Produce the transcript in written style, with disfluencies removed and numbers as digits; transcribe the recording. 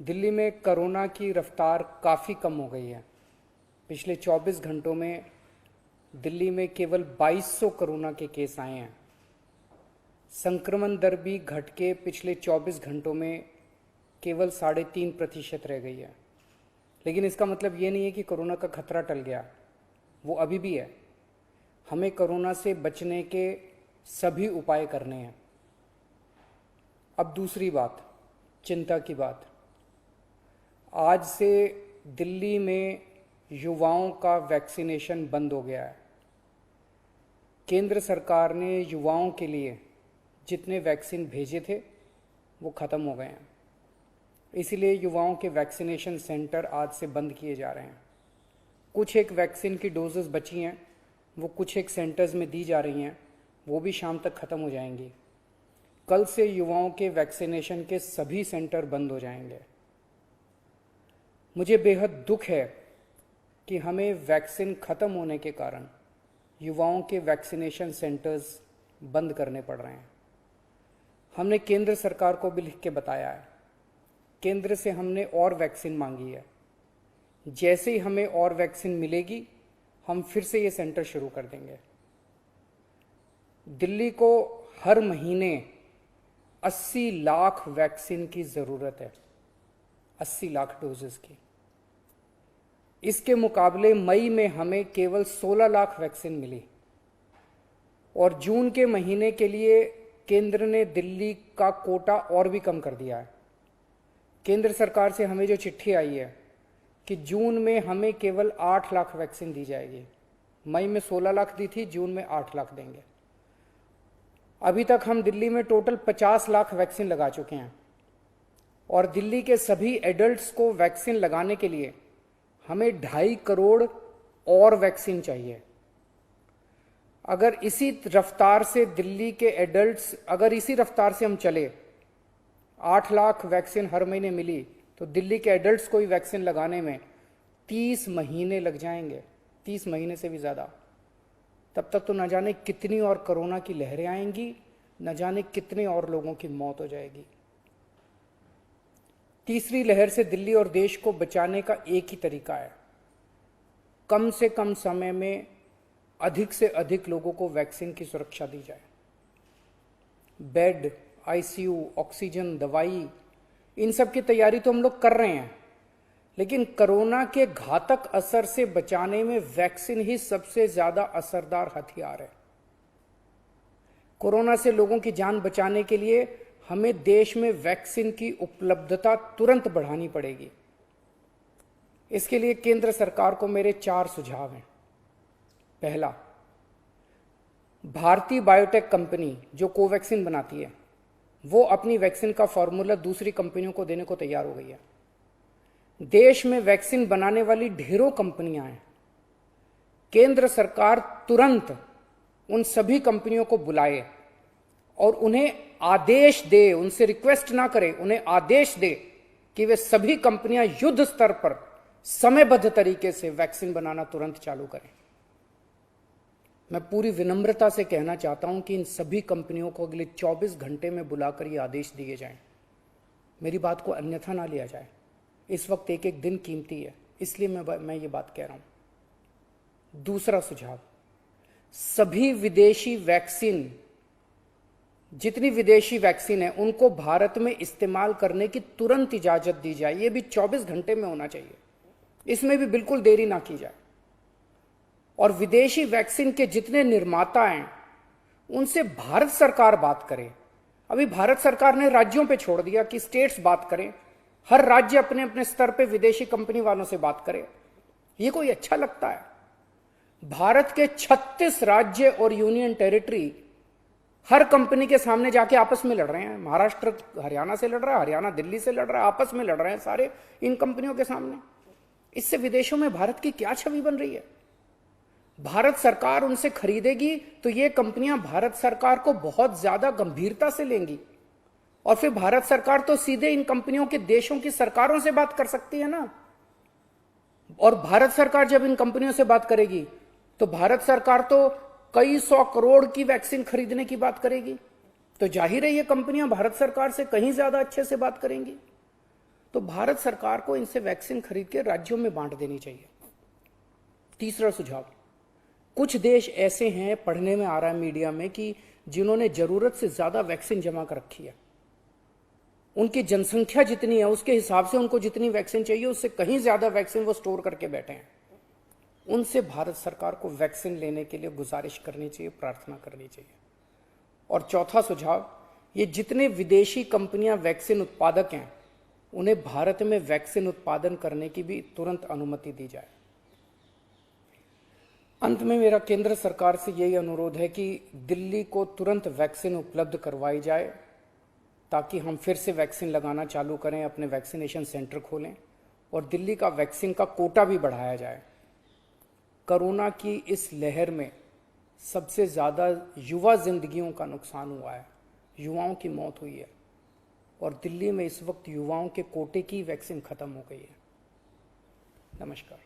दिल्ली में कोरोना की रफ्तार काफ़ी कम हो गई है। पिछले 24 घंटों में दिल्ली में केवल 2200 कोरोना के केस आए हैं। संक्रमण दर भी घट के पिछले 24 घंटों में केवल 3.5% रह गई है। लेकिन इसका मतलब ये नहीं है कि कोरोना का खतरा टल गया, वो अभी भी है। हमें कोरोना से बचने के सभी उपाय करने हैं। अब दूसरी बात, चिंता की बात। आज से दिल्ली में युवाओं का वैक्सीनेशन बंद हो गया है। केंद्र सरकार ने युवाओं के लिए जितने वैक्सीन भेजे थे वो ख़त्म हो गए हैं। इसीलिए युवाओं के वैक्सीनेशन सेंटर आज से बंद किए जा रहे हैं। कुछ एक वैक्सीन की डोजेस बची हैं, वो कुछ एक सेंटर्स में दी जा रही हैं, वो भी शाम तक ख़त्म हो जाएंगी। कल से युवाओं के वैक्सीनेशन के सभी सेंटर बंद हो जाएंगे। मुझे बेहद दुख है कि हमें वैक्सीन ख़त्म होने के कारण युवाओं के वैक्सीनेशन सेंटर्स बंद करने पड़ रहे हैं। हमने केंद्र सरकार को भी लिख के बताया है। केंद्र से हमने और वैक्सीन मांगी है। जैसे ही हमें और वैक्सीन मिलेगी हम फिर से ये सेंटर शुरू कर देंगे। दिल्ली को हर महीने 80 लाख वैक्सीन की ज़रूरत है, 80 लाख डोजेस की। इसके मुकाबले मई में हमें केवल 16 लाख वैक्सीन मिली और जून के महीने के लिए केंद्र ने दिल्ली का कोटा और भी कम कर दिया है। केंद्र सरकार से हमें जो चिट्ठी आई है कि जून में हमें केवल 8 लाख वैक्सीन दी जाएगी। मई में 16 लाख दी थी, जून में 8 लाख देंगे। अभी तक हम दिल्ली में टोटल 50 लाख वैक्सीन लगा चुके हैं और दिल्ली के सभी एडल्ट्स को वैक्सीन लगाने के लिए हमें 2.5 करोड़ और वैक्सीन चाहिए। अगर इसी रफ्तार से दिल्ली के एडल्ट्स, अगर इसी रफ्तार से हम चले, 8 लाख वैक्सीन हर महीने मिली तो दिल्ली के एडल्ट्स को ही वैक्सीन लगाने में 30 महीने लग जाएंगे, 30 महीने से भी ज़्यादा। तब तक तो न जाने कितनी और कोरोना की लहरें आएंगी, न जाने कितने और लोगों की मौत हो जाएगी। तीसरी लहर से दिल्ली और देश को बचाने का एक ही तरीका है, कम से कम समय में अधिक से अधिक लोगों को वैक्सीन की सुरक्षा दी जाए। बेड, आईसीयू, ऑक्सीजन, दवाई, इन सब की तैयारी तो हम लोग कर रहे हैं, लेकिन कोरोना के घातक असर से बचाने में वैक्सीन ही सबसे ज्यादा असरदार हथियार है। कोरोना से लोगों की जान बचाने के लिए हमें देश में वैक्सीन की उपलब्धता तुरंत बढ़ानी पड़ेगी। इसके लिए केंद्र सरकार को मेरे 4 सुझाव हैं। पहला, भारतीय बायोटेक कंपनी जो कोवैक्सीन बनाती है, वो अपनी वैक्सीन का फॉर्मूला दूसरी कंपनियों को देने को तैयार हो गई है। देश में वैक्सीन बनाने वाली ढेरों कंपनियां हैं। केंद्र सरकार तुरंत उन सभी कंपनियों को बुलाए और उन्हें आदेश दे, उनसे रिक्वेस्ट ना करे, उन्हें आदेश दे कि वे सभी कंपनियां युद्ध स्तर पर समयबद्ध तरीके से वैक्सीन बनाना तुरंत चालू करें। मैं पूरी विनम्रता से कहना चाहता हूं कि इन सभी कंपनियों को अगले 24 घंटे में बुलाकर ये आदेश दिए जाएं। मेरी बात को अन्यथा ना लिया जाए। इस वक्त एक एक दिन कीमती है, इसलिए मैं ये बात कह रहा हूं। दूसरा सुझाव, सभी विदेशी वैक्सीन, जितनी विदेशी वैक्सीन है, उनको भारत में इस्तेमाल करने की तुरंत इजाजत दी जाए। ये भी 24 घंटे में होना चाहिए, इसमें भी बिल्कुल देरी ना की जाए। और विदेशी वैक्सीन के जितने निर्माता हैं उनसे भारत सरकार बात करे। अभी भारत सरकार ने राज्यों पे छोड़ दिया कि स्टेट्स बात करें, हर राज्य अपने अपने स्तर पे विदेशी कंपनी वालों से बात करे। ये कोई अच्छा लगता है? भारत के 36 राज्य और यूनियन टेरिटरी हर कंपनी के सामने जाके आपस में लड़ रहे हैं। महाराष्ट्र हरियाणा से लड़ रहा है, हरियाणा दिल्ली से लड़ रहा है, आपस में लड़ रहे हैं सारे इन कंपनियों के सामने। इससे विदेशों में भारत की क्या छवि बन रही है? भारत सरकार उनसे खरीदेगी तो ये कंपनियां भारत सरकार को बहुत ज्यादा गंभीरता से लेंगी और फिर भारत सरकार तो सीधे इन कंपनियों के देशों की सरकारों से बात कर सकती है ना। और भारत सरकार जब इन कंपनियों से बात करेगी तो भारत सरकार तो कई 100 करोड़ की वैक्सीन खरीदने की बात करेगी, तो जाहिर है ये कंपनियां भारत सरकार से कहीं ज्यादा अच्छे से बात करेंगी। तो भारत सरकार को इनसे वैक्सीन खरीद के राज्यों में बांट देनी चाहिए। तीसरा सुझाव, कुछ देश ऐसे हैं, पढ़ने में आ रहा है मीडिया में, कि जिन्होंने जरूरत से ज्यादा वैक्सीन जमा कर रखी है। उनकी जनसंख्या जितनी है उसके हिसाब से उनको जितनी वैक्सीन चाहिए उससे कहीं ज्यादा वैक्सीन वो स्टोर करके बैठे हैं। उनसे भारत सरकार को वैक्सीन लेने के लिए गुजारिश करनी चाहिए, प्रार्थना करनी चाहिए। और चौथा सुझाव, ये जितने विदेशी कंपनियां वैक्सीन उत्पादक हैं उन्हें भारत में वैक्सीन उत्पादन करने की भी तुरंत अनुमति दी जाए। अंत में मेरा केंद्र सरकार से यही अनुरोध है कि दिल्ली को तुरंत वैक्सीन उपलब्ध करवाई जाए ताकि हम फिर से वैक्सीन लगाना चालू करें, अपने वैक्सीनेशन सेंटर खोलें और दिल्ली का वैक्सीन का कोटा भी बढ़ाया जाए। कोरोना की इस लहर में सबसे ज़्यादा युवा जिंदगियों का नुकसान हुआ है, युवाओं की मौत हुई है और दिल्ली में इस वक्त युवाओं के कोटे की वैक्सीन खत्म हो गई है। नमस्कार।